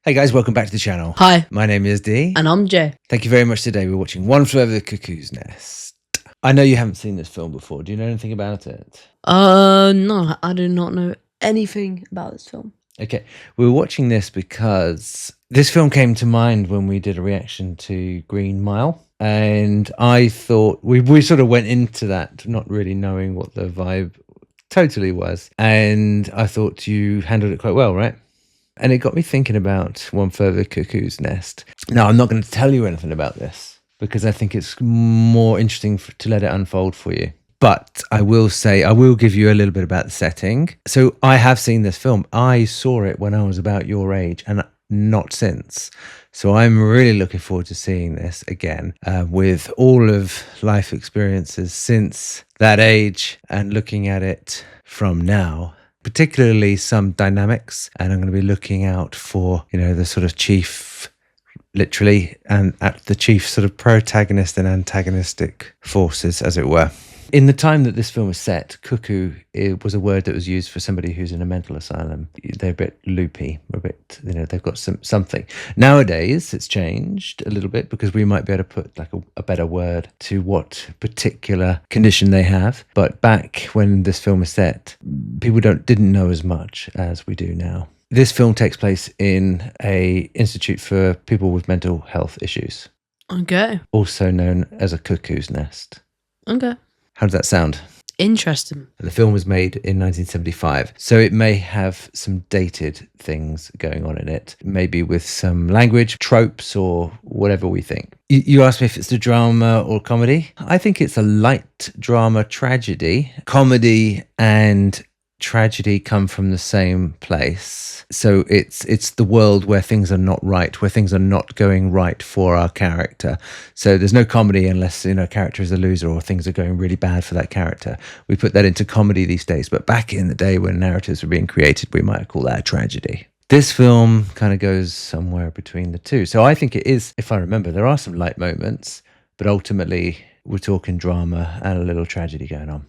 Hey guys, welcome back to the channel. Hi. My name is Dee. And I'm Jay. Thank you very much today. We're watching One Flew Over the Cuckoo's Nest. I know you haven't seen this film before. Do you know anything about it? No, I do not know anything about this film. Okay, we were watching this because this film came to mind when we did a reaction to Green Mile. And I thought, we sort of went into that not really knowing what the vibe totally was. And I thought you handled it quite well, right? And it got me thinking about One Flew Over the Cuckoo's Nest. Now, I'm not going to tell you anything about this because I think it's more interesting to let it unfold for you. But I will say, I will give you a little bit about the setting. So I have seen this film. I saw it when I was about your age and not since. So I'm really looking forward to seeing this again with all of life experiences since that age and looking at it from now. Particularly some dynamics, and I'm going to be looking out for, the sort of chief, literally, and at the chief sort of protagonist and antagonistic forces, as it were. In the time that this film was set, cuckoo, it was a word that was used for somebody who's in a mental asylum. They're a bit loopy, a bit, they've got something. Nowadays, it's changed a little bit because we might be able to put like a better word to what particular condition they have. But back when this film was set, people didn't know as much as we do now. This film takes place in a institute for people with mental health issues. Okay. Also known as a cuckoo's nest. Okay. How does that sound? Interesting. And the film was made in 1975, so it may have some dated things going on in it, maybe with some language, tropes, or whatever we think. You asked me if it's a drama or comedy. I think it's a light drama tragedy. Comedy and tragedy come from the same place. So it's the world where things are not right, where things are not going right for our character. So there's no comedy unless a character is a loser or things are going really bad for that character. We put that into comedy these days, but back in the day when narratives were being created, we might call that a tragedy. This film kind of goes somewhere between the two. So I think it is, if I remember, there are some light moments, but ultimately we're talking drama and a little tragedy going on.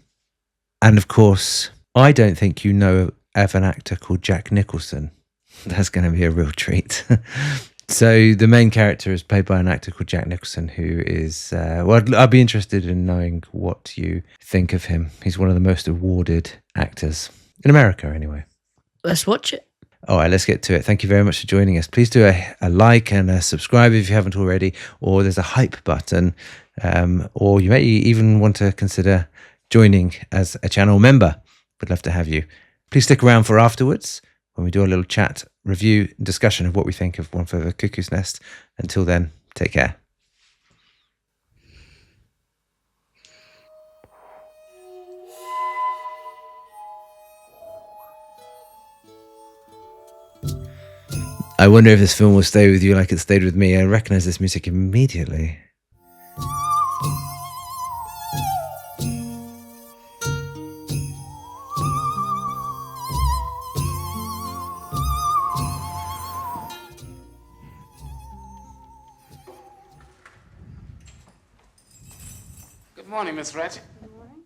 And of course, I don't think you know of an actor called Jack Nicholson. That's going to be a real treat. So the main character is played by an actor called Jack Nicholson, who is, I'd be interested in knowing what you think of him. He's one of the most awarded actors in America anyway. Let's watch it. All right, let's get to it. Thank you very much for joining us. Please do a like and a subscribe if you haven't already, or there's a hype button, or you may even want to consider joining as a channel member. We'd love to have you. Please stick around for afterwards when we do a little chat, review, and discussion of what we think of One Flew Over the Cuckoo's Nest. Until then, take care. I wonder if this film will stay with you like it stayed with me. I recognize this music immediately. Good morning, Miss Fletcher. Good morning.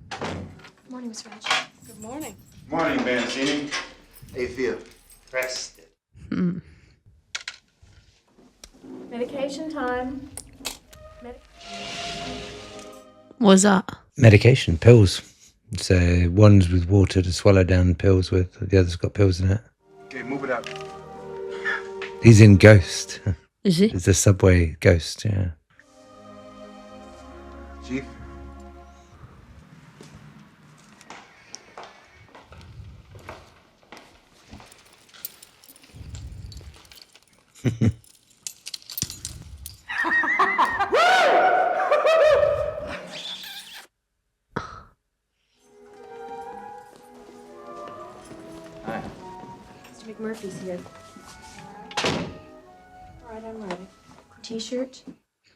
Good morning, Miss Fletcher. Good morning. Morning, Mancini. How you feel? Rested. Medication time. What's that? Medication, pills. It's one's with water to swallow down, pills with, the other's got pills in it. Okay, move it up. He's in Ghost. Is he? It's the subway ghost, yeah. Chief? Hi. Mr. McMurphy's here. All right, I'm ready. T-shirt.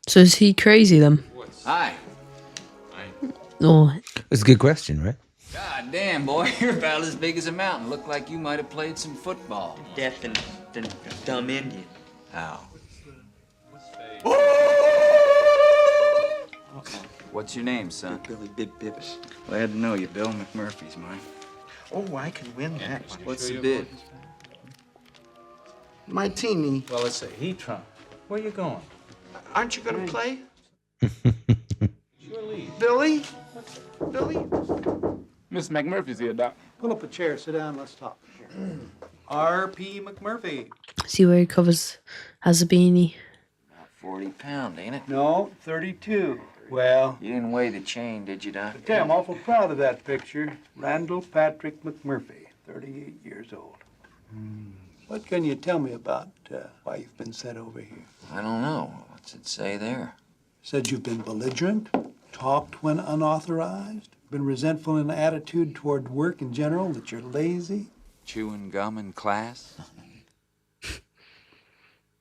So is he crazy then? Hi. Or It's a good question, right? God damn, boy, you're about as big as a mountain. Look like you might have played some football. Deaf and dumb Indian. How? What's your name, son? Billy Big Bibbis. Glad to know you. Bill McMurphy's mine. Oh, I can win that one. What's the bid? Martini. Well, it's a heat trunk. Where you going? Aren't you gonna play? Sure leave. Billy? Billy? Miss McMurphy's here, Doc. Pull up a chair, sit down, let's talk. R.P. McMurphy. See where he has a beanie. 40 pound, ain't it? No, 32. Well, You didn't weigh the chain, did you, Doc? I tell you, I'm awful proud of that picture. Randall Patrick McMurphy, 38 years old. What can you tell me about why you've been sent over here? I don't know. What's it say there? Said you've been belligerent, talked when unauthorized, been resentful in attitude toward work in general, that you're lazy. Chewing gum in class?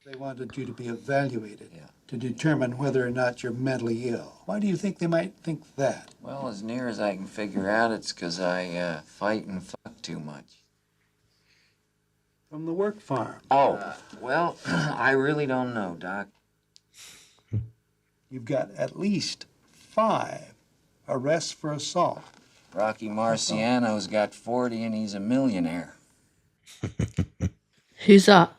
They wanted you to be evaluated to determine whether or not you're mentally ill. Why do you think they might think that? Well, as near as I can figure out, it's 'cause I fight and fuck too much. From the work farm. Oh, well, I really don't know, Doc. You've got at least 5 arrests for assault. Rocky Marciano's got 40 and he's a millionaire. Who's that?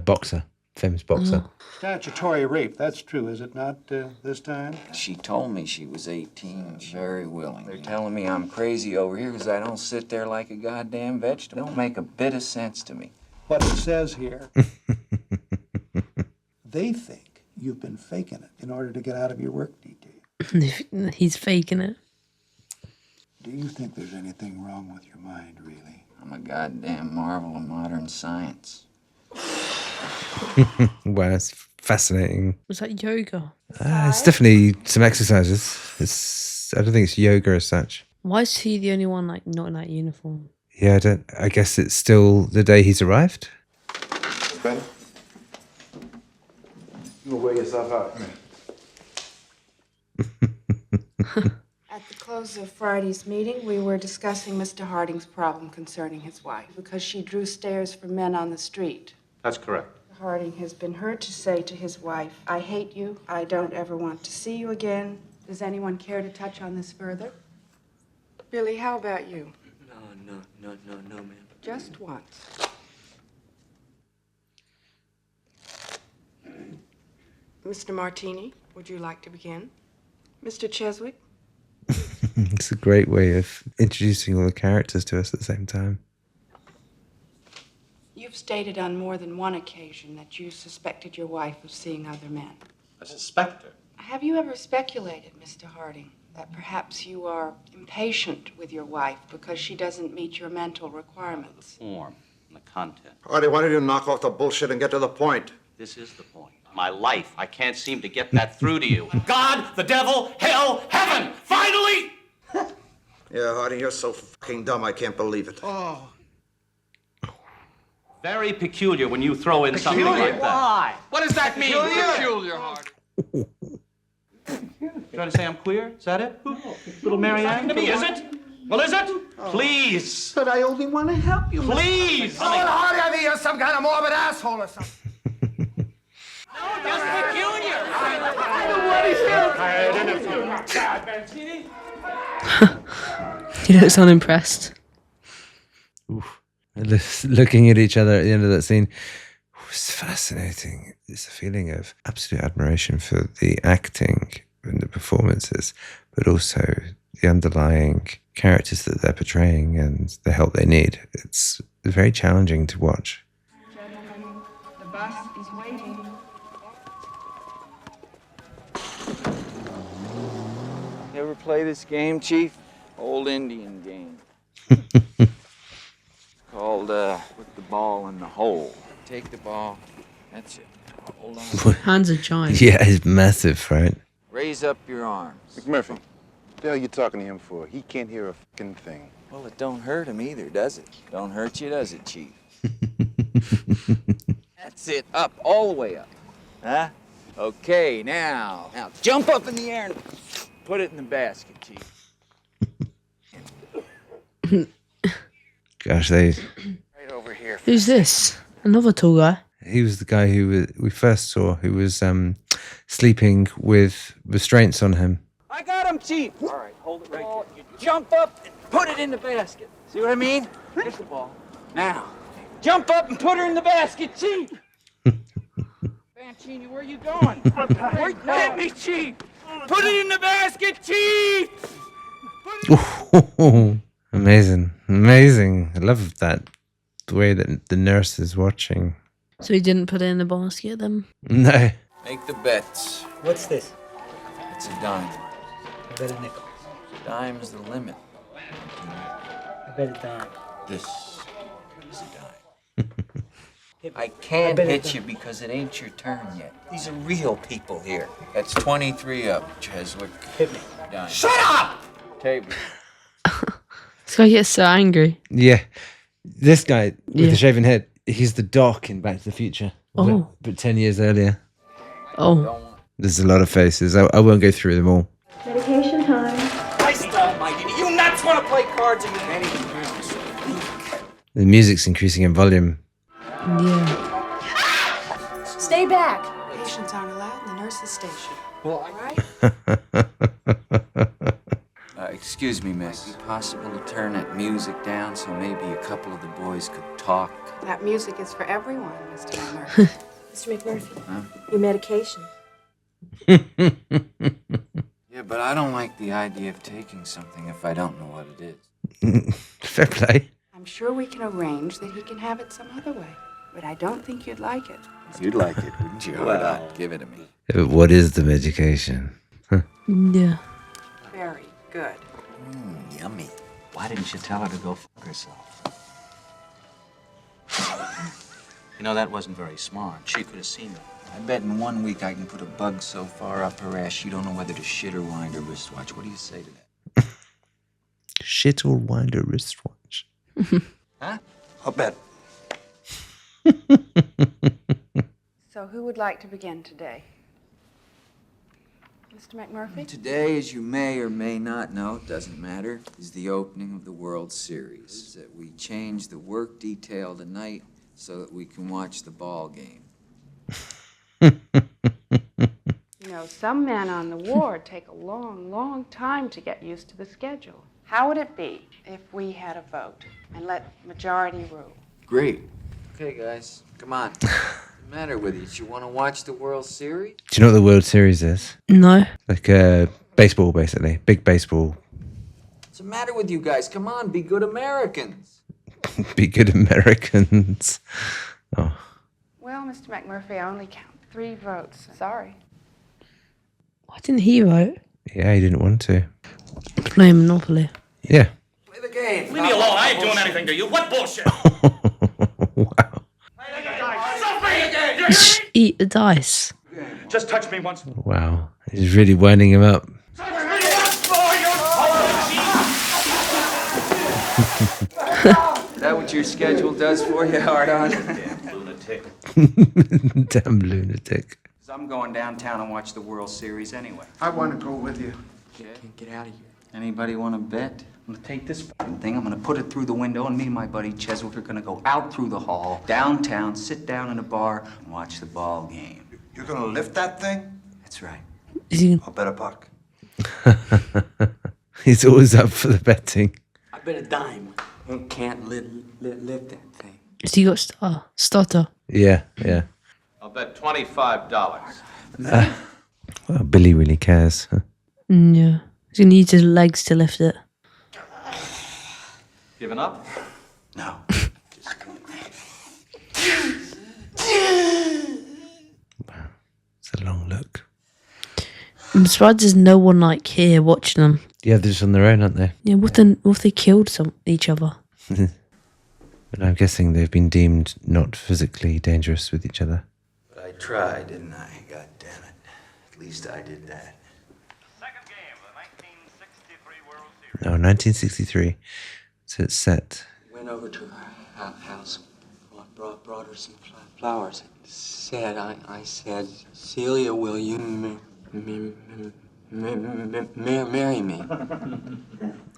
Boxer, famous boxer. Statutory rape, that's true, is it not, this time? She told me she was 18, very willing. They're telling me I'm crazy over here 'cause I don't sit there like a goddamn vegetable. Don't make a bit of sense to me. What it says here, they think you've been faking it in order to get out of your work detail. He's faking it. Do you think there's anything wrong with your mind, really? I'm a goddamn marvel of modern science. Wow, it's fascinating. Was that yoga? It's definitely some exercises. I don't think it's yoga as such. Why is he the only one like not in that uniform? Yeah, I guess it's still the day he's arrived. Ben? You gonna wear yourself out. At the close of Friday's meeting, we were discussing Mr. Harding's problem concerning his wife because she drew stares from men on the street. That's correct. Harding has been heard to say to his wife, "I hate you. I don't ever want to see you again." Does anyone care to touch on this further? Billy, how about you? No, ma'am. Just once. Mr. Martini, would you like to begin? Mr. Cheswick? It's a great way of introducing all the characters to us at the same time. You've stated on more than one occasion that you suspected your wife of seeing other men. A suspector. Have you ever speculated, Mr. Harding, that perhaps you are impatient with your wife because she doesn't meet your mental requirements? Form and the content. Artie, why don't you knock off the bullshit and get to the point? This is the point. My life. I can't seem to get that through to you. God, the devil, hell, heaven! Finally! Yeah, Artie, you're so fucking dumb, I can't believe it. Oh. Very peculiar when you throw in something like that. Why? What does that mean? Peculiar heart. You trying to say I'm queer? Is that it? Little Mary Ann? To me, is it? Well, is it? Please. But I only want to help you. Please. Hardy, I think you're some kind of morbid asshole or something. Just peculiar. He looks unimpressed. Oof. Looking at each other at the end of that scene was fascinating. It's a feeling of absolute admiration for the acting and the performances, but also the underlying characters that they're portraying and the help they need. It's very challenging to watch. Gentlemen, the bus is waiting. You ever play this game, Chief? Old Indian game. Called, put the ball in the hole. Take the ball. That's it. Hold on. Hands are giant. Yeah, it's massive, right? Raise up your arms. McMurphy, what the hell are you talking to him for? He can't hear a fucking thing. Well, it don't hurt him either, does it? Don't hurt you, does it, Chief? That's it. Up. All the way up. Huh? Okay, now jump up in the air and put it in the basket, Chief. Gosh, Right over here. Who's this? Another tall guy? he was the guy who we first saw who was sleeping with restraints on him. I got him, Chief. All right, hold it right there. You jump up and put it in the basket. See what I mean? Here's the ball. Now, jump up and put her in the basket, Chief. Mancini, where are you going? Hit me, Chief! Put it in the basket, Chief! Amazing. Amazing. I love that. The way that the nurse is watching. So he didn't put it in the basket then? No. Make the bets. What's this? It's a dime. I bet a nickel. Dime's the limit. I bet a dime. This is a dime. I can't hit you because it ain't your turn yet. These are real people here. That's 23 of them, Cheswick. Hit me. Dime. Shut up! Table. This guy gets so angry. Yeah. This guy with Yeah. the shaven head, he's the Doc in Back to the Future. Oh. But 10 years earlier. Oh. There's a lot of faces. I won't go through them all. Medication time. Christ almighty, do you nuts want to play cards again? The music's increasing in volume. Yeah. Stay back. Patients aren't allowed in the nurse's station. Well, All right? Excuse me, miss. Is it possible to turn that music down so maybe a couple of the boys could talk? That music is for everyone, Mr. McMurphy. Mr. McMurphy, Huh? your medication. Yeah, but I don't like the idea of taking something if I don't know what it is. Fair play. I'm sure we can arrange that he can have it some other way, but I don't think you'd like it. You'd like it, wouldn't you? Why not? Give it to me. But what is the medication? Yeah. Very good. Yummy. Why didn't you tell her to go fuck herself? You know, that wasn't very smart. She could have seen it. I bet in 1 week I can put a bug so far up her ass you don't know whether to shit or wind her wristwatch. What do you say to that? Shit or wind a wristwatch. Huh? I'll bet. So who would like to begin today? Mr. McMurphy? Today, as you may or may not know, it doesn't matter, is the opening of the World Series. That we change the work detail tonight so that we can watch the ball game. You know, some men on the ward take a long, long time to get used to the schedule. How would it be if we had a vote and let majority rule? Great. Okay, guys, come on. What's the matter with you? You want to watch the World Series? Do you know what the World Series is? No. Like baseball, basically. Big baseball. What's the matter with you guys? Come on, be good Americans. Be good Americans. Oh. Well, Mr. McMurphy, I only count 3 votes. Sorry. Why didn't he vote? Yeah, he didn't want to. Play Monopoly. Yeah. Play the game. Leave me alone. I ain't doing anything to you. What bullshit? Wow. Eat the dice. Just touch me once. Wow. He's really winding him up. Is that what your schedule does for you, Hard-On? Damn lunatic. Damn lunatic. I'm going downtown and watch the World Series anyway. I want to go with you. Get out of here. Anybody want to bet? I'm gonna take this fucking thing, I'm gonna put it through the window, and me and my buddy Cheswick are gonna go out through the hall, downtown, sit down in a bar, and watch the ball game. You're gonna lift that thing? That's right. Is he? I'll bet a buck. He's always up for the betting. I bet a dime. You can't lift that thing. Has he got stutter? Yeah, yeah. I'll bet $25. Well, Billy really cares. Yeah. He's gonna use his legs to lift it. Giving up? No. It's a long look. I'm surprised there's no one like here watching them. Yeah, they're just on their own, aren't they? Yeah, what if they killed each other? But I'm guessing they've been deemed not physically dangerous with each other. But I tried, didn't I? God damn it. At least I did that. Second game of the 1963 World Series. No, 1963. So it's set. Went over to her house, brought her some flowers. Said, I said, Celia, will you marry me?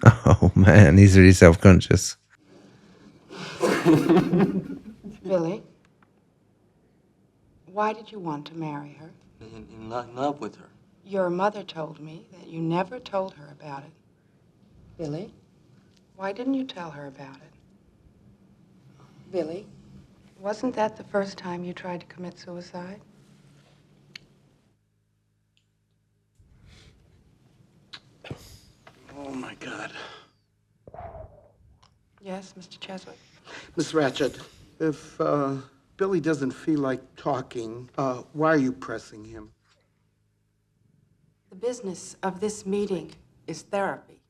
Oh man, he's really self-conscious. Billy, why did you want to marry her? In love with her. Your mother told me that you never told her about it. Billy, why didn't you tell her about it? Billy? Wasn't that the first time you tried to commit suicide? Oh, my God. Yes, Mr. Cheswick? Miss Ratchet, if Billy doesn't feel like talking, why are you pressing him? The business of this meeting is therapy.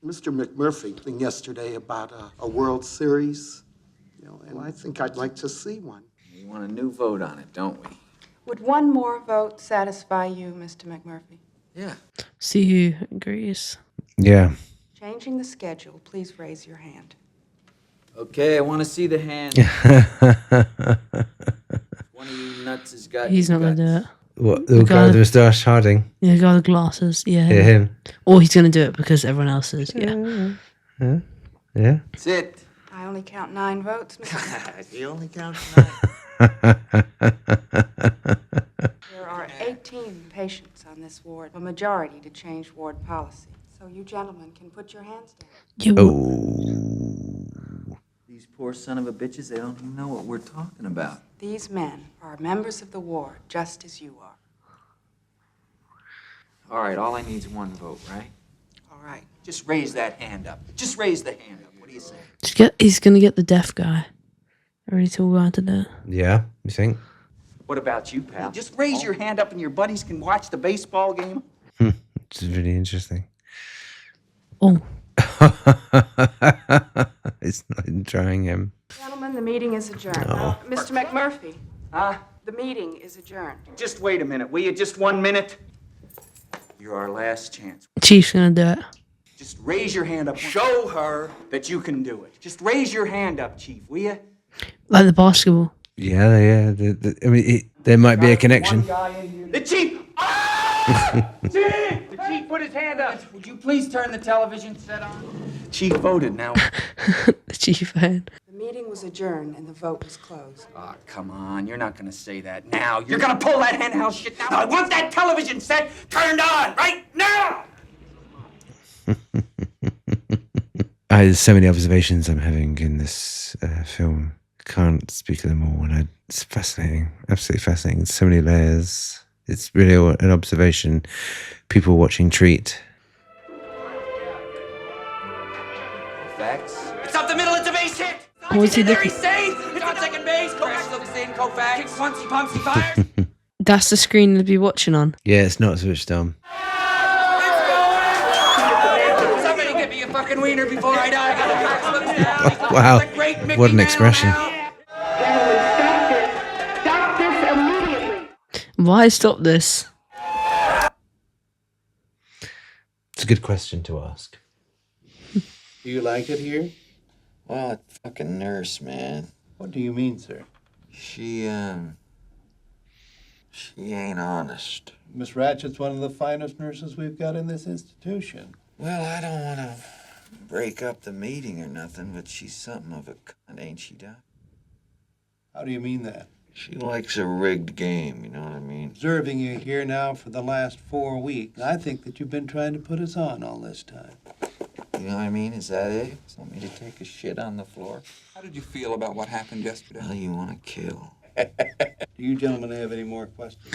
Mr. McMurphy thing yesterday about a World Series, you know, and I think I'd like to see one. We want a new vote on it, don't we? Would one more vote satisfy you, Mr. McMurphy? Yeah. See who agrees. Yeah. Changing the schedule, please raise your hand. Okay, I want to see the hand. One of you nuts has got. He's not going to do it. What, the guy with the moustache, Harding? Yeah, the guy with the glasses. Yeah, Yeah, him. Or he's going to do it because everyone else is. Yeah. Yeah. Yeah. That's it. I only count 9 votes, Mr. You only count 9. There are 18 patients on this ward, a majority to change ward policy. So you gentlemen can put your hands down. Oh. These poor son of a bitches, they don't even know what we're talking about. These men are members of the ward, just as you are. All right, all I need is one vote, right? All right. Just raise that hand up. Just raise the hand up. What do you say? He's going to get the deaf guy. I already told him to do it. Yeah, you think? What about you, pal? Just raise your hand up and your buddies can watch the baseball game. Which is really interesting. Oh. It's not trying him. Gentlemen, the meeting is adjourned. No. Mr. McMurphy, Huh? the meeting is adjourned. Just wait a minute, will you? Just 1 minute. You're our last chance. Chief's going to do it. Just raise your hand up. Show her that you can do it. Just raise your hand up, Chief, will you? Like the basketball. Yeah, yeah. I mean, there might be a connection. The Chief! Ah! Chief! The Chief put his hand up. Would you please turn the television set on? Chief voted now. The chief hand. The meeting was adjourned and the vote was closed. Oh, come on. You're not going to say that now. You're going to pull that henhouse shit down. I want that television set turned on right now! There's so many observations I'm having in this film. Can't speak of them all. And it's fascinating. Absolutely fascinating. So many layers. It's really an observation. People watching Treat. Facts. It's up the middle, it's a base hit! What's he looking? It's on second base. Koufax looks in, Koufax. Kicks once, he pumps, he fires. That's the screen to be watching on. Yeah, it's not switched on. Somebody get me a fucking wiener before I die. Koufax looks down. Wow. The great Mickey What an Mouse expression. now. Stop this immediately! Why stop this? It's a good question to ask. Do you like it here? Well, that fucking nurse, man. What do you mean, sir? She ain't honest. Miss Ratchet's one of the finest nurses we've got in this institution. Well, I don't want to break up the meeting or nothing, but she's something of a cunt, ain't she, Doc? How do you mean that? She likes a rigged game, you know what I mean? Observing you here now for the last 4 weeks, I think that you've been trying to put us on all this time. You know what I mean? Is that it? Want me to take a shit on the floor? How did you feel about what happened yesterday? Well, you want to kill. Do you gentlemen have any more questions?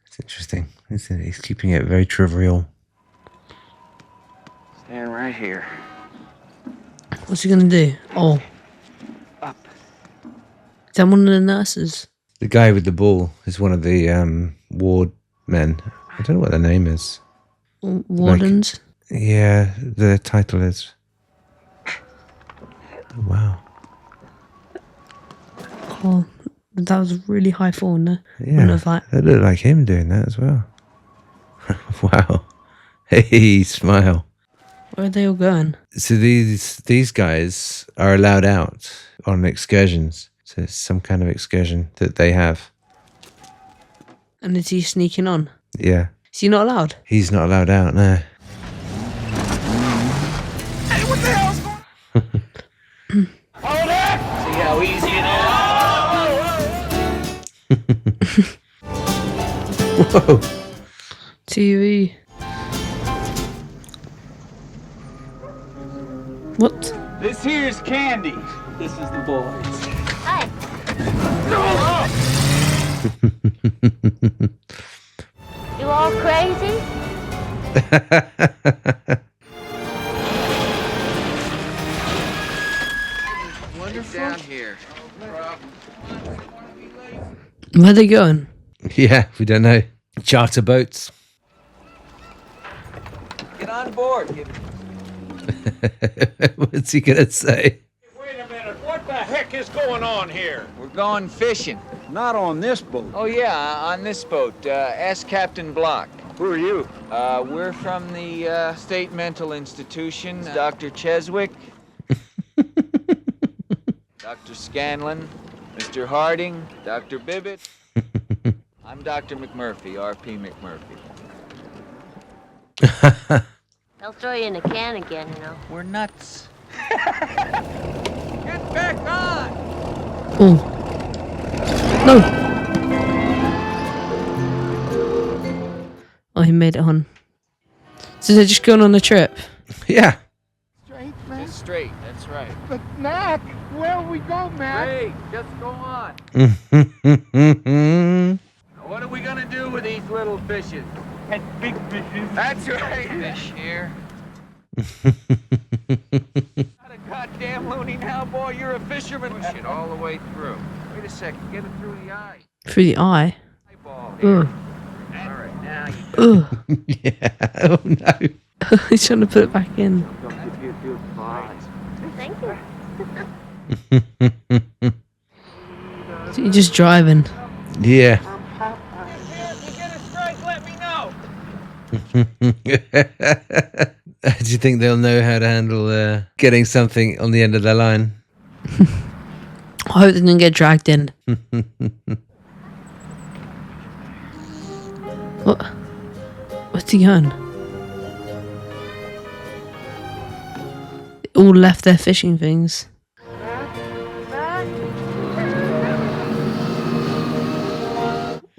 It's interesting, isn't it? He's keeping it very trivial. Stand right here. What's he going to do? Oh. Up. Is that one of the nurses? The guy with the ball is one of the ward men. I don't know what their name is. Wardens? Yeah, the title is. Oh, wow. Oh, that was a really high fall, no? Yeah, it looked like him doing that as well. Wow. Hey, smile. Where are they all going? So these guys are allowed out on excursions. So it's some kind of excursion that they have. And is he sneaking on? Yeah. Is he not allowed? He's not allowed out, no. Hey, what the hell's going on? Hold it! See how easy it is? Whoa. TV. What? This here's Candy. This is the boys. Hi. You all crazy? Wonderful. Down here. Where are they going? Yeah, we don't know. Charter boats. Get on board. What's he gonna say? Wait a minute, what the heck is going on here? We're going fishing. Not on this boat. Oh, yeah, on this boat. Ask Captain Block. Who are you? We're from the State Mental Institution. Dr. Cheswick. Dr. Scanlon. Mr. Harding. Dr. Bibbett. I'm Dr. McMurphy, R.P. McMurphy. They'll throw you in a can again, you know. We're nuts. Get back on! Oh. No. Oh, he made it on. So they're just going on a trip? Yeah. Straight, man. Just straight, that's right. But Mac, where we go, Mac? Straight, just go on. What are we gonna do with these little fishes? And big fishes. That's right. Fish here. Not a goddamn loony now, boy. You're a fisherman. Push it all the way through. Wait a second. Get it through the eye. Through the eye? Eyeball here. Ugh. All right, now you Ugh. Yeah. Oh no. He's trying to put it back in. Thank you. So you're just driving. Yeah. If you get a strike, let me know. Do you think they'll know how to handle getting something on the end of their line? I hope they didn't get dragged in. What? What's he going? They all left their fishing things.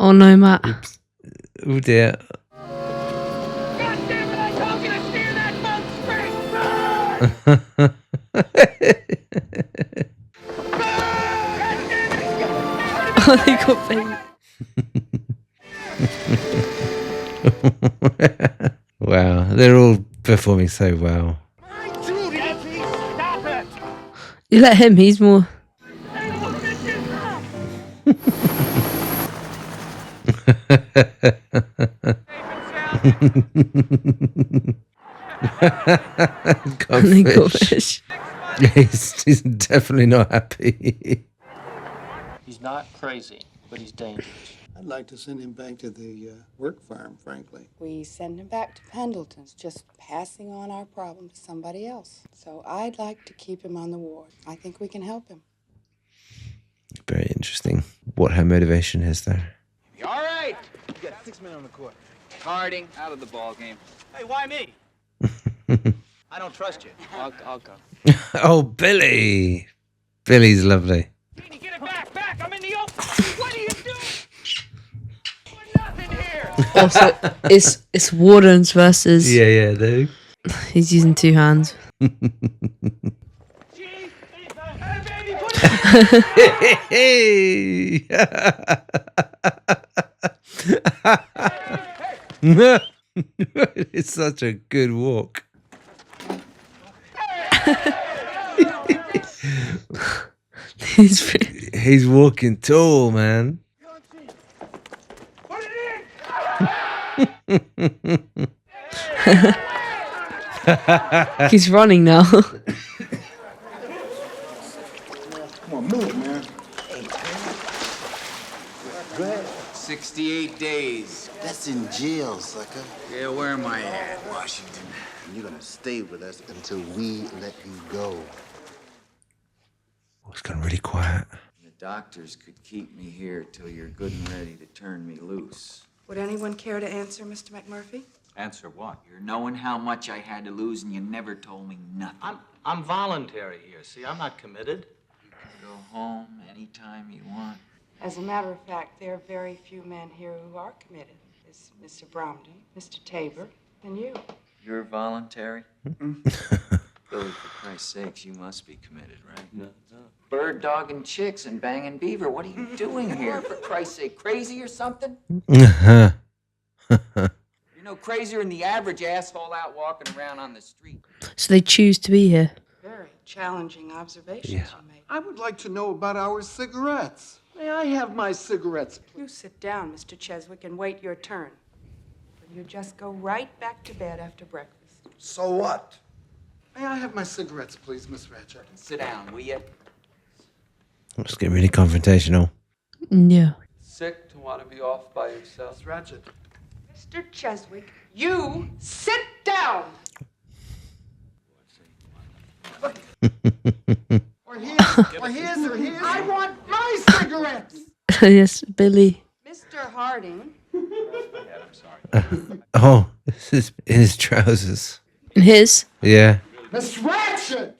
Oh no, Matt. Oops. Oh dear. God damn it, I told you to steer that boat straight! Oh, they got bait. Wow, they're all performing so well. Stop it! You let him, he's more... Got Got fish. He's definitely not happy. He's not crazy, but he's dangerous. I'd like to send him back to the work farm, frankly. We send him back to Pendleton's, just passing on our problem to somebody else. So I'd like to keep him on the ward. I think we can help him. Very interesting. What her motivation is there. All right. You got 6 men on the court. Harding, out of the ball game. Hey, why me? I don't trust you. I'll go. Oh, Billy. Billy's lovely. Get it back! I'm in the open! What are you doing? Nothing here! Also, it's wardens versus... Yeah, dude. He's using two hands. Hey! It's such a good walk. He's walking tall, man. He's running now. Come on, move, man. Go ahead. 68 days. That's in jail, sucker. Yeah, where am I at? Washington. And you're gonna stay with us until we let you go. Oh, it's gone really quiet. The doctors could keep me here till you're good and ready to turn me loose. Would anyone care to answer, Mr. McMurphy? Answer what? You're knowing how much I had to lose and you never told me nothing. I'm voluntary here. See, I'm not committed. You can go home anytime you want. As a matter of fact, there are very few men here who are committed. There's Mr. Bromden, Mr. Tabor, and you. You're voluntary? Billy, for Christ's sakes, you must be committed, right? No. Bird dogging chicks and banging beaver. What are you doing here, for Christ's sake? Crazy or something? You're no crazier than the average asshole out walking around on the street. So they choose to be here. Very challenging observations Yeah. you made. I would like to know about our cigarettes. May I have my cigarettes, please? You sit down, Mr. Cheswick, and wait your turn. Or you just go right back to bed after breakfast. So what? May I have my cigarettes, please, Miss Ratchet? Sit down, will you? Let's get really confrontational. Yeah. Sick to want to be off by yourself. Miss Ratchet. Mr. Cheswick, you sit down! Or his, or his, or his. I want my cigarettes! Yes, Billy. Mr. Harding, Oh, this is in his trousers. And his? Yeah. Miss Ratchet!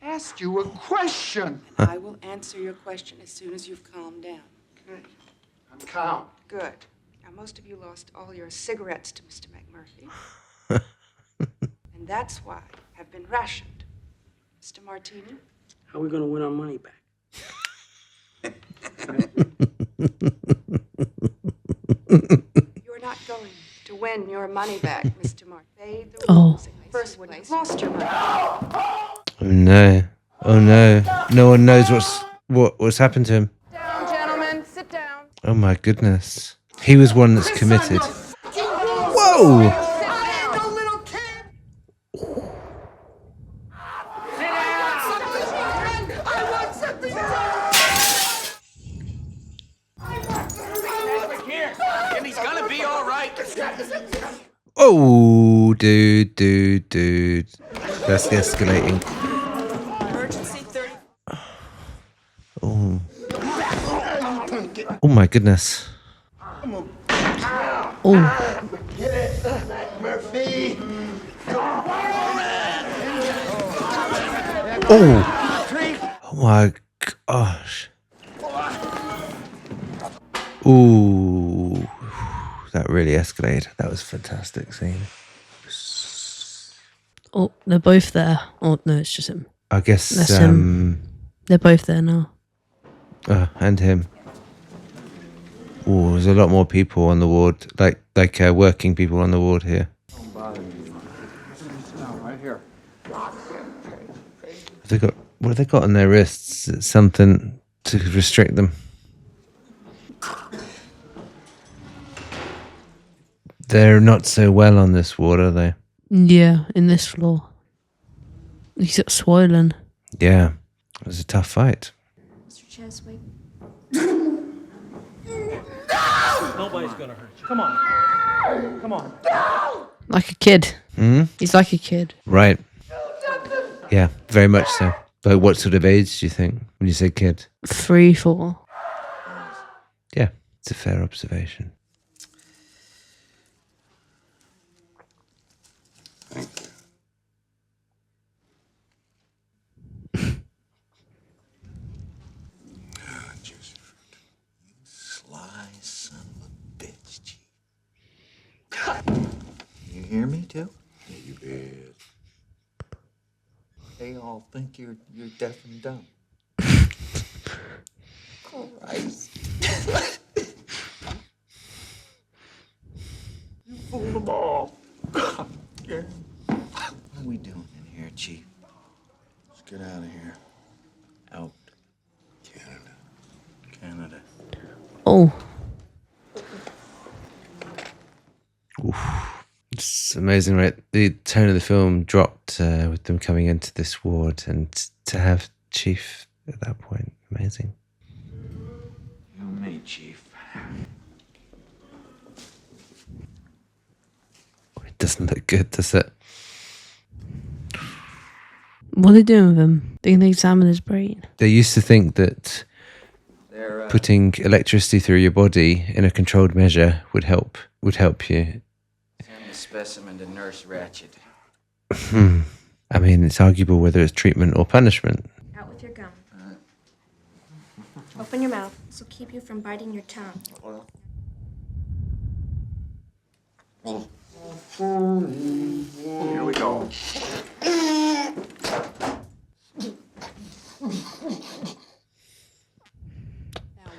I asked you a question. I will answer your question as soon as you've calmed down. Okay. I'm calm. Good. Now, most of you lost all your cigarettes to Mr. McMurphy. And that's why have been rationed. Mr. Martini? How are we going to win our money back? You're not going to win your money back, Mr. Mark. Pay the Oh. rules. In the first place, you've lost your money. Oh no. Oh no. No one knows what's happened to him. Down, gentlemen. Sit down. Oh my goodness. He was one that's committed. Whoa! Jimmy's gonna be all right. Oh, dude. That's escalating. Emergency 30. Oh. Oh my goodness. Oh. Murphy! Oh. Oh my gosh. Ooh. That really escalated. That was a fantastic scene. Oh, they're both there. Oh, no, it's just him. I guess That's him. They're both there now. And him. Oh, there's a lot more people on the ward, like working people on the ward here. Don't bother me. Right here. What have they got on their wrists? It's something to restrict them. They're not so well on this ward, are they? Yeah, in this floor. He's got swollen. Yeah, it was a tough fight. Mr. Cheswick. Nobody's going to hurt you. Come on. Come on. Like a kid. Hmm? He's like a kid. Right. Yeah, very much so. But what sort of age do you think when you say kid? 3, 4. Yeah, it's a fair observation. Thank you. Sly son of a bitch, Chief. You hear me too? Yeah, you bet. They all think you're deaf and dumb. Christ. You fooled them all. Yeah. What are we doing in here, Chief? Let's get out of here. Out. Canada. Oh. It's amazing, right? The tone of the film dropped with them coming into this ward, and to have Chief at that point, amazing. You and me, Chief. It doesn't look good, does it? What are they doing with him? They're going to examine his brain. They used to think that They're putting electricity through your body in a controlled measure would help you. send the specimen to Nurse Ratchet. I mean, it's arguable whether it's treatment or punishment. Out with your gum. Open your mouth. This will keep you from biting your tongue. Here we go. Now,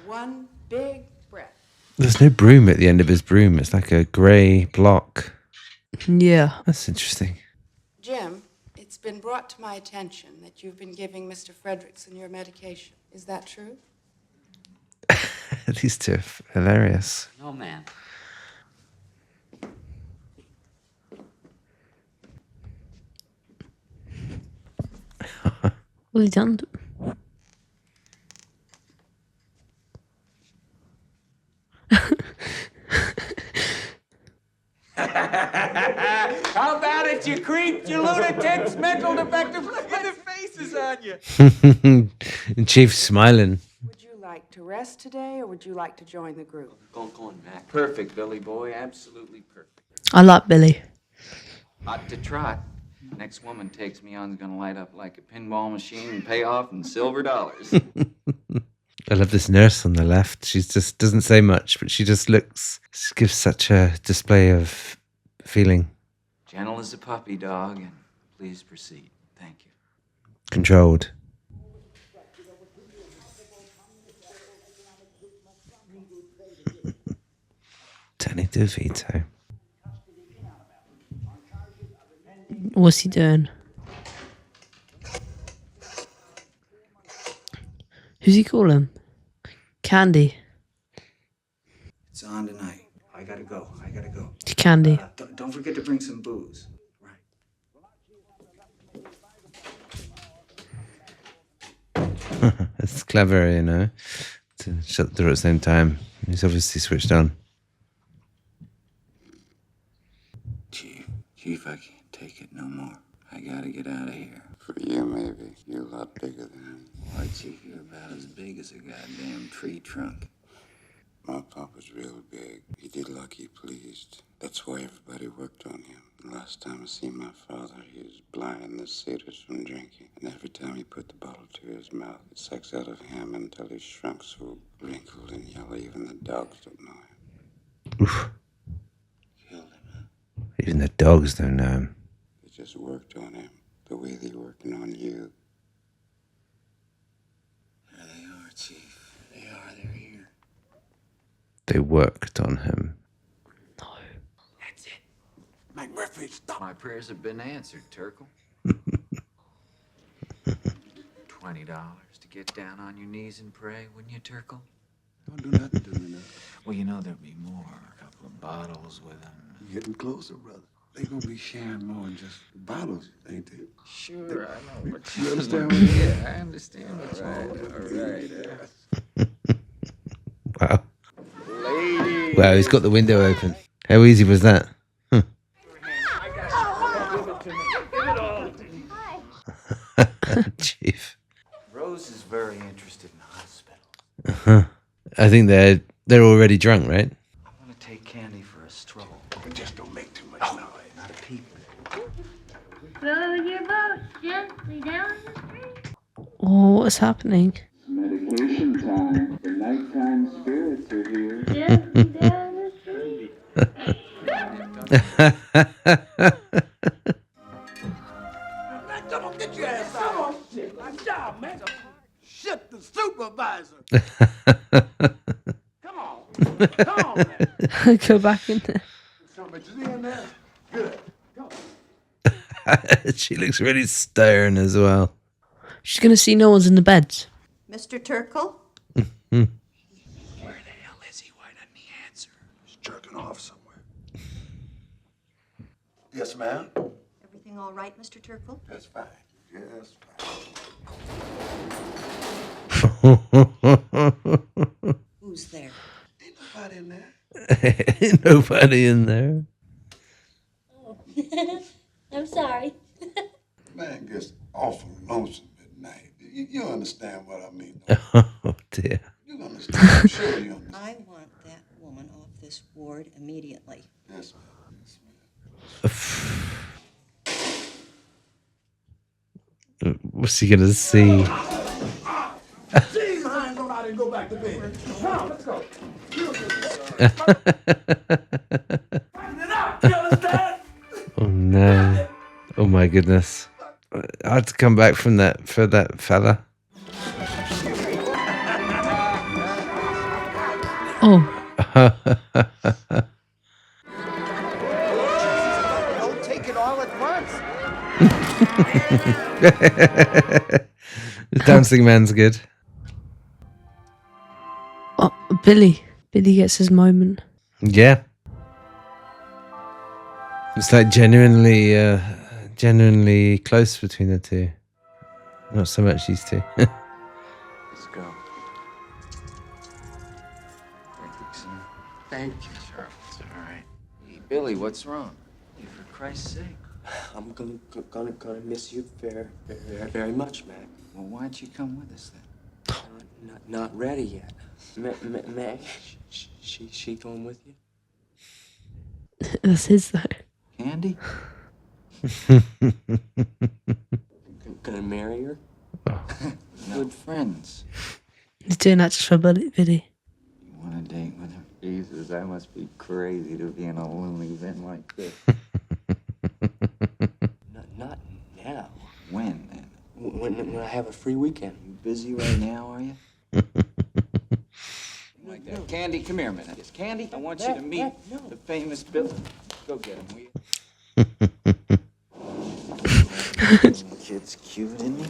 one big breath. There's no broom at the end of his broom. It's like a grey block. Yeah. That's interesting. Jim, it's been brought to my attention that you've been giving Mr. Fredrickson your medication. Is that true? These two are hilarious. No, ma'am. What have you done? How about it, you creeps, you lunatics, mental defective? Look at their faces on you. And Chief's smiling. Would you like to rest today, or would you like to join the group? Go on, Mac. Perfect, Billy boy, absolutely perfect. I like Billy. Hot to trot. Next woman takes me on is gonna light up like a pinball machine and pay off in silver dollars. I love this nurse on the left. She just doesn't say much, but she just looks, she gives such a display of feeling. Gentle as a puppy dog, and please proceed. Thank you. Controlled. Danny DeVito. What's he doing? Who's he calling? Candy. It's on tonight. I gotta go. Candy. Don't forget to bring some booze. It's clever, you know, to shut the door at the same time. He's obviously switched on. Chief, I can't take it no more. I gotta get out of here. For you, maybe. You're a lot bigger than him. Why, Chief, you're about as big as a goddamn tree trunk. My papa's real big. He did like he pleased. That's why everybody worked on him. The last time I seen my father, he was blinding the satyrs from drinking. And every time he put the bottle to his mouth, it sucks out of him until he shrunk so wrinkled and yellow even the dogs don't know him. Oof. Even the dogs don't know him. They just worked on him the way they're working on you. There they are, Chief. They are. They're here. They worked on him. No. That's it. McMurphy, stop. My prayers have been answered, Turkle. $20 to get down on your knees and pray, wouldn't you, Turkle? Don't do nothing to me now. Well, you know there'll be more. A couple of bottles with them. You're getting closer, brother. They gonna be sharing more than just bottles, ain't they? Sure, I know. But You understand what I mean? Yeah, I understand. All right. Wow. Wow, he's got the window open. How easy was that? Chief. Rose is very interested in the hospital. I think they're already drunk, right? I want to take Candy for a stroll. But just don't make too much noise. Not a peep. Row your boat gently down the stream. Oh, what's happening? Medication time. The nighttime spirits are here. Gently down the stream. Don't get your ass out. My job, man. Shit, the supervisor. Come on, man. Go back in there. Somebody's in there. Good. Go. She looks really stern as well. She's gonna see no one's in the beds. Mr. Turkle? Where the hell is he? Why doesn't he answer? He's jerking off somewhere. Yes, ma'am. Everything all right, Mr. Turkle? That's fine. Yes, fine. Who's there? Ain't nobody in there. Ain't nobody in there. Oh. I'm sorry. Man gets awful lonesome at night. You understand what I mean? Oh, dear. You understand. I'm sure you understand. I want that woman off this ward immediately. Yes, ma'am. Yes, ma'am. What's he gonna see? Jeez, I ain't gonna out and go back to bed. Come on, let's go. Fighting it out, you understand? no. Oh my goodness. I had to come back from that for that fella. Oh. Don't take it all at once. The dancing man's good. Oh, Billy. Billy gets his moment. Yeah. It's like genuinely close between the two. Not so much these two. Let's go. Thank you, sir. Thank you. Sure, it's all right. Hey, Billy, what's wrong? Hey, for Christ's sake. I'm gonna miss you very much, Mac. Well, why'd you come with us then? Not ready yet. Mac, she going with you? That's his though. Candy? Gonna marry her? Good friends. He's doing that just for Billy. You want to date with her? Jesus, I must be crazy to be in a lonely event like this. Not now. When, then? When I have a free weekend. You busy right now, are you? Like that. Candy, come here a minute. Yes, Candy, I want you to meet the famous Bill. Go get him, will you? Kid's cute, isn't he?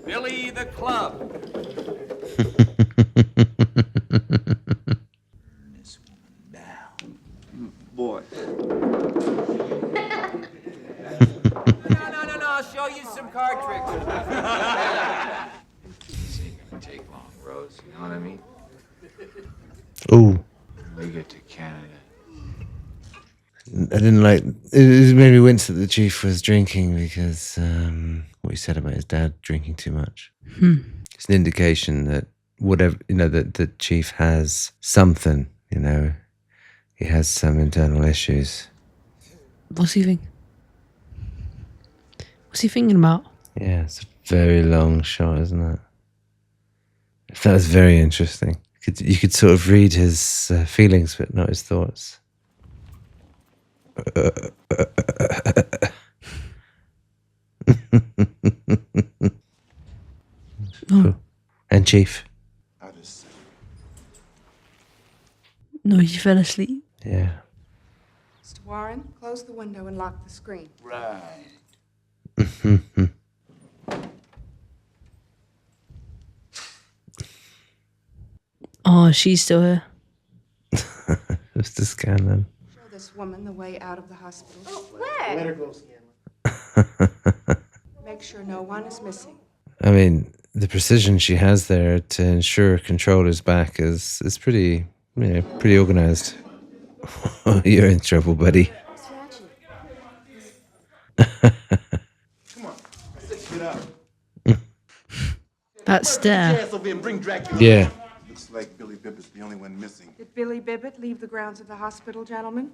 Billy the Club. This woman down. Boy. No, I'll show you some card tricks. This ain't gonna take long, Rose. You know what I mean? Ooh. We get to Canada. I didn't like. It made me wince that the chief was drinking because what he said about his dad drinking too much. It's an indication that whatever that the chief has something. He has some internal issues. What's he thinking? What's he thinking about? Yeah, it's a very long shot, isn't it? That was very interesting. You could sort of read his feelings, but not his thoughts. Oh. And Chief. No, he fell asleep. Yeah. Mr. Warren, close the window and lock the screen. Right. Oh, she's still here. Just a scan then. Show this woman the way out of the hospital. Oh, where? Let her go, Scanlon. Make sure no one is missing. I mean, the precision she has there to ensure control is back is pretty, pretty organized. You're in trouble, buddy. Come on. Get up. That stare. Yeah. Looks like Billy Bibbitt's the only one missing. Did Billy Bibbit leave the grounds of the hospital, gentlemen?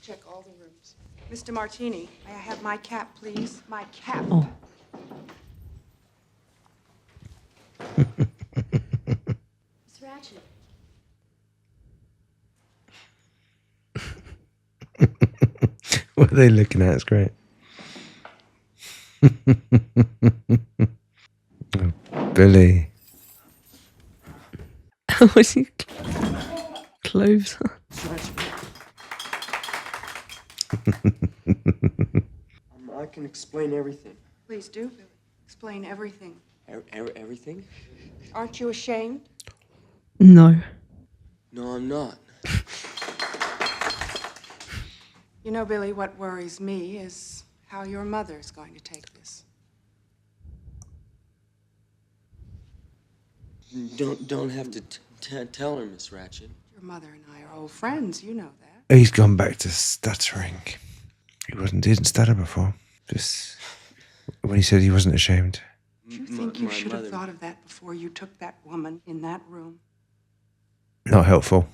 Check all the rooms. Mr. Martini, may I have my cap, please? My cap. Oh. Miss Ratchet. What are they looking at? It's great. Oh, Billy. What's he? Clothes. I can explain everything. Please do, Billy. Explain everything. Everything? Aren't you ashamed? No. No, I'm not. You know, Billy, what worries me is how your mother's going to take this. Don't have to tell her, Miss Ratchet. Your mother and I are old friends, you know that. He's gone back to stuttering. He didn't stutter before. Just when he said he wasn't ashamed. Do you think you should have thought of that before you took that woman in that room? Not helpful.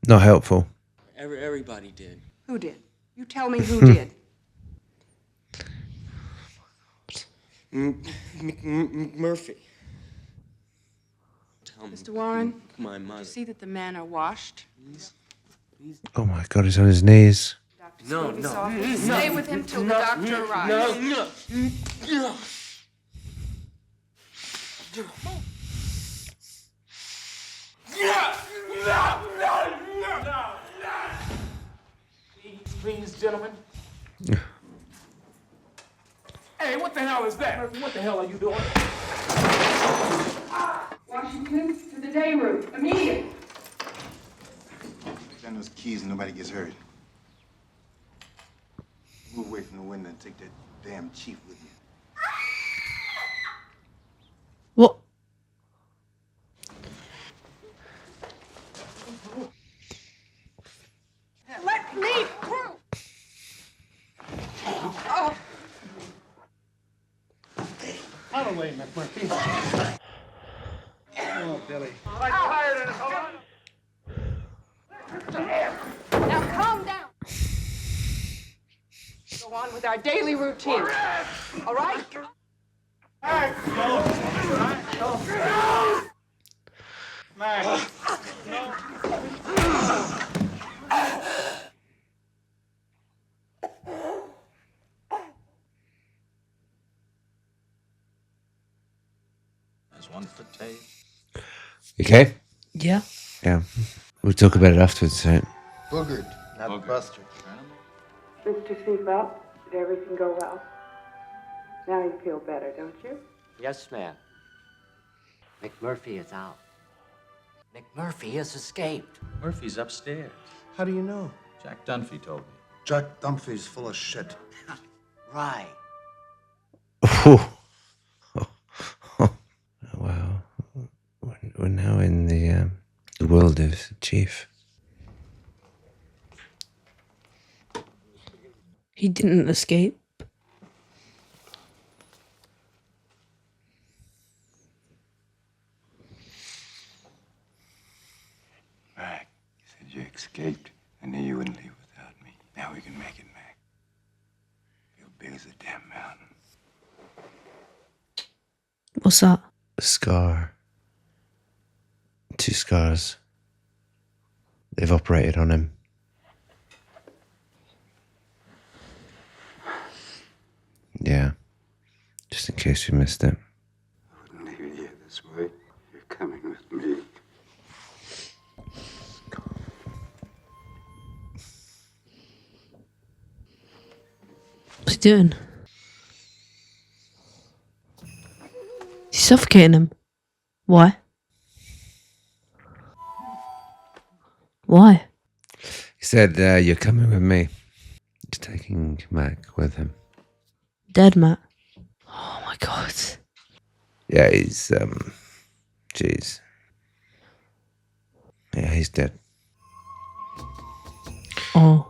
Not helpful. Everybody did. Who did? You tell me who did. Murphy. Tell me. Mr. Warren, My did mother. you see that the men are washed? Oh my God, he's on his knees. No. Stay with him till the doctor arrives. No. Please, gentlemen. Hey, what the hell is that? Murphy, what the hell are you doing? Washington, to the day room, immediately. Take down those keys and nobody gets hurt. Move away from the window and take that damn chief with you. What? Let me through. Oh. Out of the way, McMurphy. Oh, Billy. I'm tired of this. Now calm down. Go on with our daily routine. All right? Max. There's one for Tate. Okay? Yeah. Yeah. We'll talk about it afterwards, right? Boogered, not Buster. Mr. Seatbelt, did everything go well? Now you feel better, don't you? Yes, ma'am. McMurphy is out. McMurphy has escaped. Murphy's upstairs. How do you know? Jack Dunphy told me. Jack Dunphy's full of shit. Right. Wow. We're now in the world of Chief. He didn't escape. Mac, you said you escaped. I knew you wouldn't leave without me. Now we can make it, Mac. Feel big as a damn mountain. What's that? A scar. 2 scars. They've operated on him. Yeah. Just in case you missed it. I wouldn't leave you here this way. You're coming with me. What's he doing? He's suffocating him. Why? Why? He said, you're coming with me. He's taking Mac with him. Dead Matt. Oh my God. Yeah, he's, jeez. Yeah, he's dead. Oh.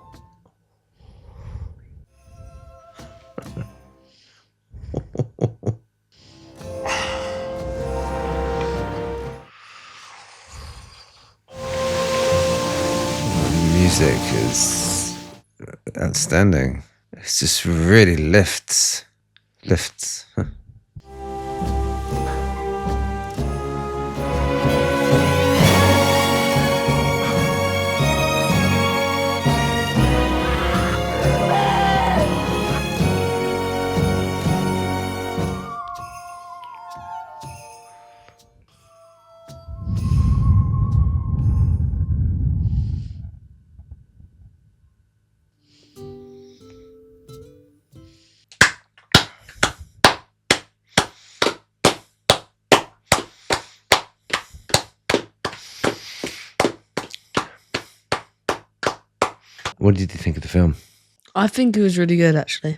Music is outstanding. It just really lifts. What did you think of the film? I think it was really good, actually.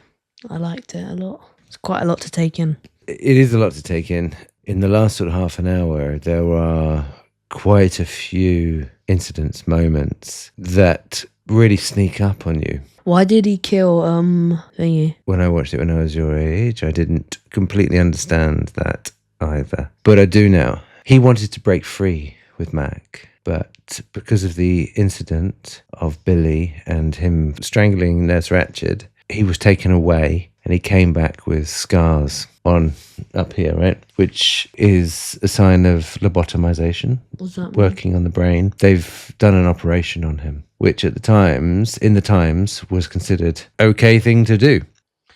I liked it a lot. It's quite a lot to take in. It is a lot to take in. In the last sort of half an hour, there are quite a few incidents, moments that really sneak up on you. Why did he kill, thingy? When I watched it when I was your age, I didn't completely understand that either. But I do now. He wanted to break free with Mac, but because of the incident of Billy and him strangling Nurse Ratched, he was taken away and he came back with scars on up here, right? Which is a sign of lobotomization, What's that mean? working on the brain. They've done an operation on him, which in the times, was considered okay thing to do.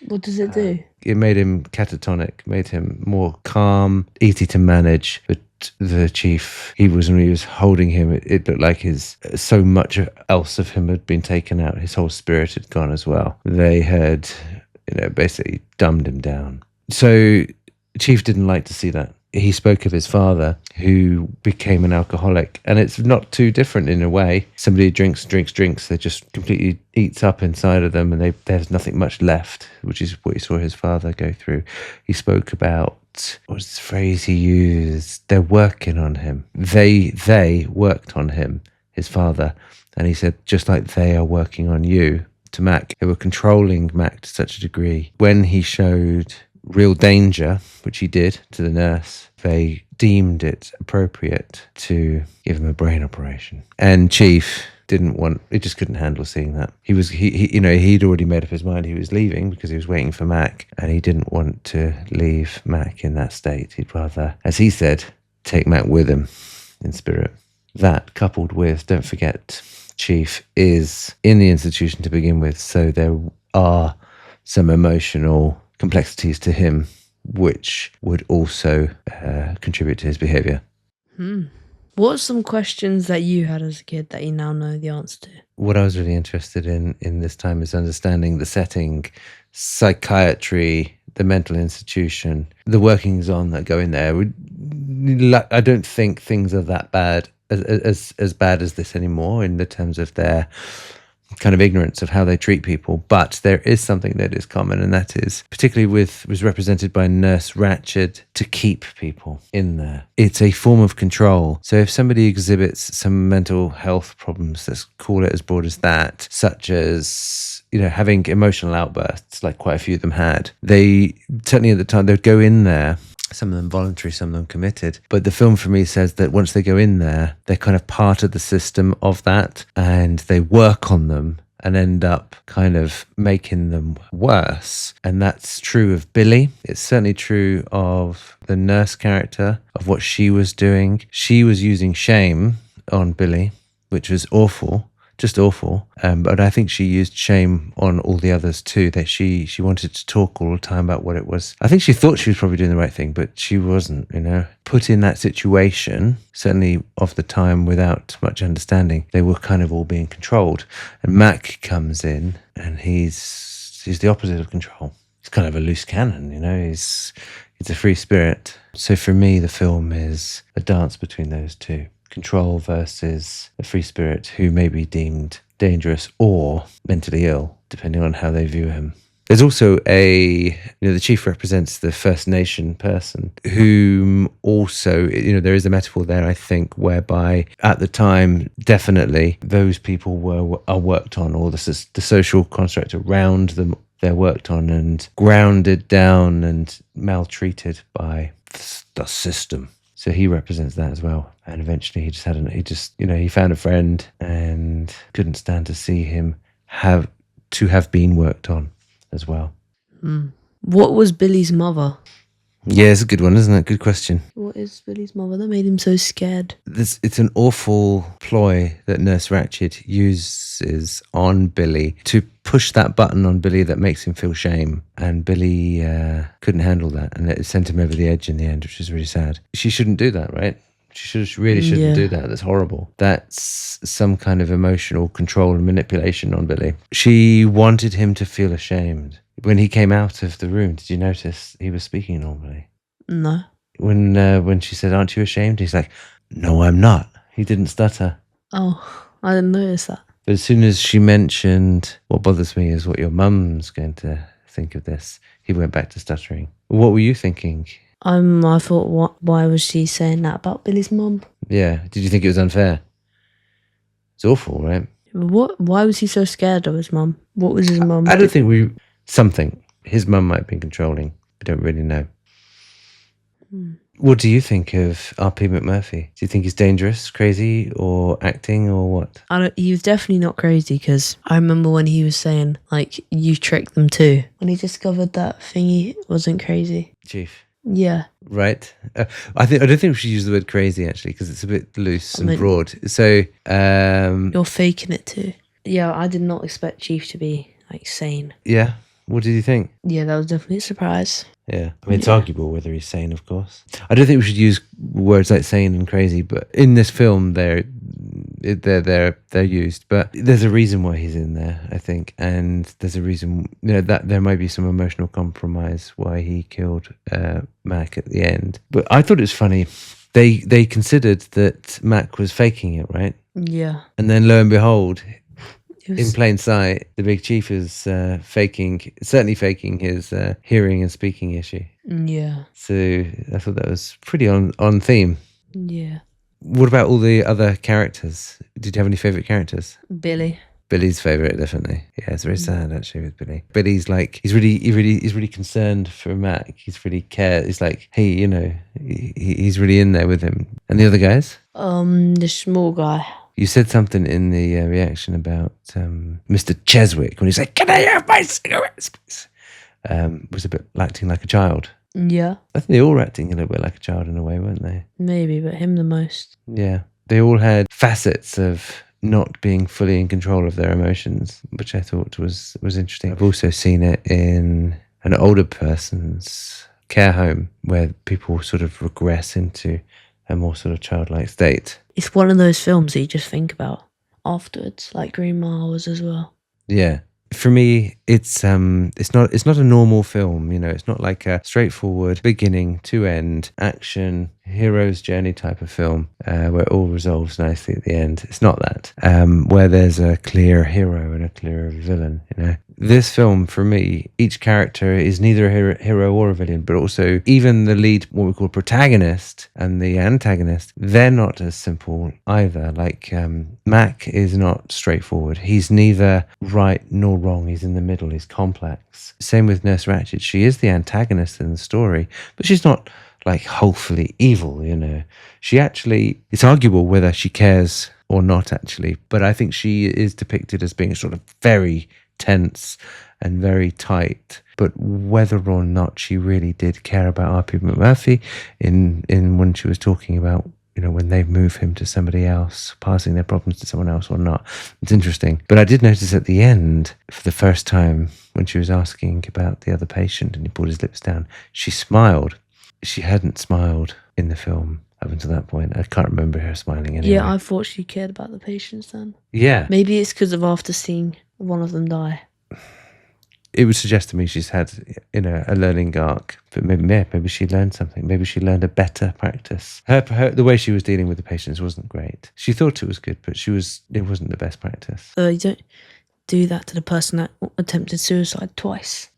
What does it do? It made him catatonic, made him more calm, easy to manage. But the chief, when he was holding him, it looked like so much else of him had been taken out. His whole spirit had gone as well. They had, basically dumbed him down. So Chief didn't like to see that. He spoke of his father, who became an alcoholic, and it's not too different in a way. Somebody who drinks, they just completely eats up inside of them, and there's nothing much left, which is what he saw his father go through. He spoke about, what was the phrase he used? They're working on him. They worked on him, his father, and he said, just like they are working on you, to Mac. They were controlling Mac to such a degree. When he showed real danger, which he did to the nurse, they deemed it appropriate to give him a brain operation. And Chief he just couldn't handle seeing that. He'd already made up his mind he was leaving because he was waiting for Mac, and he didn't want to leave Mac in that state. He'd rather, as he said, take Mac with him in spirit. That, coupled with, don't forget, Chief is in the institution to begin with, so there are some emotional complexities to him, which would also contribute to his behaviour. What are some questions that you had as a kid that you now know the answer to? What I was really interested in this time is understanding the setting, psychiatry, the mental institution, the workings on that go in there. I don't think things are that bad, as bad as this anymore in the terms of their kind of ignorance of how they treat people, but there is something that is common, and that is particularly was represented by Nurse Ratched, to keep people in there. It's a form of control. So if somebody exhibits some mental health problems, let's call it as broad as that, such as having emotional outbursts, like quite a few of them had, they certainly at the time they'd go in there. Some of them voluntary, some of them committed. But the film for me says that once they go in there, they're kind of part of the system of that, and they work on them and end up kind of making them worse. And that's true of Billy. It's certainly true of the nurse character, of what she was doing. She was using shame on Billy, which was awful. Just awful. But I think she used shame on all the others too, that she wanted to talk all the time about what it was. I think she thought she was probably doing the right thing, but she wasn't, Put in that situation, certainly of the time without much understanding, they were kind of all being controlled. And Mac comes in and he's the opposite of control. He's kind of a loose cannon, he's a free spirit. So for me, the film is a dance between those two. Control versus a free spirit who may be deemed dangerous or mentally ill, depending on how they view him. There's also the chief represents the First Nation person, whom also, there is a metaphor there, I think, whereby at the time, definitely, those people are worked on, or the social construct around them, they're worked on and grounded down and maltreated by the system. So he represents that as well. And eventually he found a friend and couldn't stand to see him have been worked on as well. What was Billy's mother? Yeah, it's a good one, isn't it? Good question. What is Billy's mother that made him so scared? It's an awful ploy that Nurse Ratched uses on Billy to push that button on Billy that makes him feel shame. And Billy couldn't handle that, and it sent him over the edge in the end, which is really sad. She shouldn't do that, right? She really shouldn't do that. That's horrible. That's some kind of emotional control and manipulation on Billy. She wanted him to feel ashamed. When he came out of the room, did you notice he was speaking normally? No. When she said, "Aren't you ashamed?" He's like, "No, I'm not." He didn't stutter. Oh, I didn't notice that. But as soon as she mentioned, "What bothers me is what your mum's going to think of this," he went back to stuttering. What were you thinking? I thought, why was she saying that about Billy's mum? Yeah. Did you think it was unfair? It's awful, right? Why was he so scared of his mum? What was his mum? I don't think his mum might have been controlling. I don't really know. What do you think of R.P. McMurphy? Do you think he's dangerous, crazy, or acting, or what? He was definitely not crazy, because I remember when he was saying, like, you tricked them too. When he discovered that thingy wasn't crazy. Chief. Yeah. Right. I don't think we should use the word crazy, actually, because it's a bit loose and broad. So you're faking it too. Yeah, I did not expect Chief to be like sane. Yeah. What did you think? Yeah, that was definitely a surprise. Yeah. I mean, it's arguable whether he's sane, of course. I don't think we should use words like sane and crazy, but in this film, they're used. But there's a reason why he's in there, I think, and there's a reason, that there might be some emotional compromise why he killed Mac at the end. But I thought it was funny. They considered that Mac was faking it, right? Yeah. And then lo and behold, in plain sight, the big chief is certainly faking his hearing and speaking issue. Yeah. So I thought that was pretty on theme. Yeah. What about all the other characters? Did you have any favourite characters? Billy. Billy's favourite, definitely. Yeah, it's very sad actually with Billy. Billy's like he's really concerned for Mac. He's really cared. He's like, hey, he's really in there with him. And the other guys? The small guy. You said something in the reaction about Mr. Cheswick when he said, "Can I have my cigarettes, please?" Was a bit acting like a child. Yeah. I think they all were acting a little bit like a child in a way, weren't they? Maybe, but him the most. Yeah. They all had facets of not being fully in control of their emotions, which I thought was interesting. I've also seen it in an older person's care home where people sort of regress into a more sort of childlike state. It's one of those films that you just think about afterwards, like Green Mile was as well. Yeah. For me, it's not a normal film, It's not like a straightforward beginning to end action hero's journey type of film where it all resolves nicely at the end. It's not that. Where there's a clear hero and a clear villain, This film, for me, each character is neither a hero or a villain, but also even the lead, what we call protagonist, and the antagonist, they're not as simple either. Like Mac is not straightforward. He's neither right nor wrong. He's in the middle. He's complex. Same with Nurse Ratched. She is the antagonist in the story, but she's not like wholly evil, She actually, it's arguable whether she cares or not actually, but I think she is depicted as being sort of very tense and very tight. But whether or not she really did care about R.P. McMurphy in when she was talking about, when they move him to somebody else, passing their problems to someone else or not, it's interesting. But I did notice at the end, for the first time, when she was asking about the other patient and he pulled his lips down, she smiled. She hadn't smiled in the film up until that point. I can't remember her smiling anyway. Yeah, I thought she cared about the patients then. Yeah. Maybe it's because of after seeing one of them die. It would suggest to me she's had, a learning arc, but maybe she learned something. Maybe she learned a better practice. Her the way she was dealing with the patients wasn't great. She thought it was good, but it wasn't the best practice. You don't do that to the person that attempted suicide twice.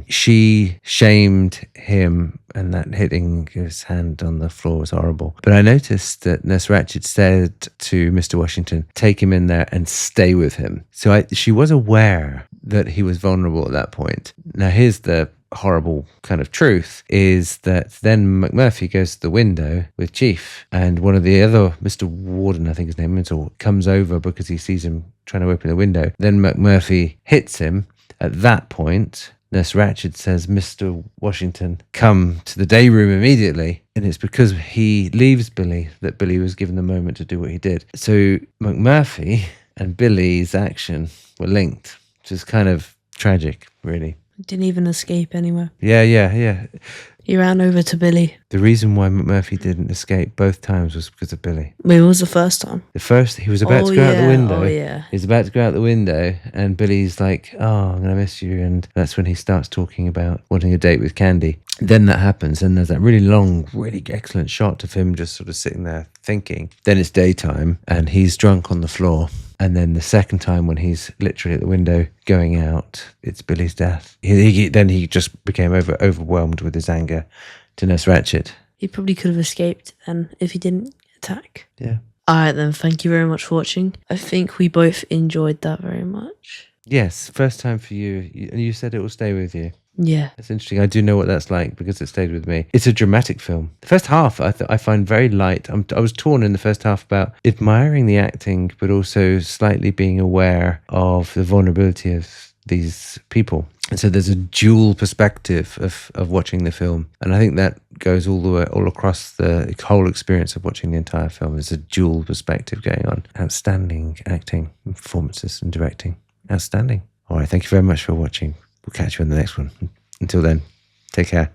She shamed him, and that hitting his hand on the floor was horrible. But I noticed that Nurse Ratched said to Mr. Washington, take him in there and stay with him. So she was aware that he was vulnerable at that point. Now here's the horrible kind of truth, is that then McMurphy goes to the window with Chief, and one of the other, Mr. Warden, I think his name is, comes over because he sees him trying to open the window. Then McMurphy hits him. At that point, Nurse Ratched says, Mr. Washington, come to the day room immediately. And it's because he leaves Billy that Billy was given the moment to do what he did. So McMurphy and Billy's action were linked, which is kind of tragic, really. Didn't even escape anywhere. Yeah. He ran over to Billy. The reason why McMurphy didn't escape both times was because of Billy. Maybe it was the first time. He was about to go out the window. Oh, yeah. He's about to go out the window, and Billy's like, oh, I'm going to miss you. And that's when he starts talking about wanting a date with Candy. Then that happens, and there's that really long, really excellent shot of him just sort of sitting there thinking. Then it's daytime, and he's drunk on the floor. And then the second time when he's literally at the window going out, it's Billy's death. Then he just became overwhelmed with his anger to Nurse Ratched. He probably could have escaped then if he didn't attack. Yeah. All right then, thank you very much for watching. I think we both enjoyed that very much. Yes, first time for you. And you said it will stay with you. Yeah. That's interesting. I do know what that's like because it stayed with me. It's a dramatic film. The first half I find very light. I was torn in the first half about admiring the acting, but also slightly being aware of the vulnerability of these people. And so there's a dual perspective of watching the film. And I think that goes all across the whole experience of watching the entire film. There's a dual perspective going on. Outstanding acting, performances and directing. Outstanding. All right, thank you very much for watching. We'll catch you in the next one. Until then, take care.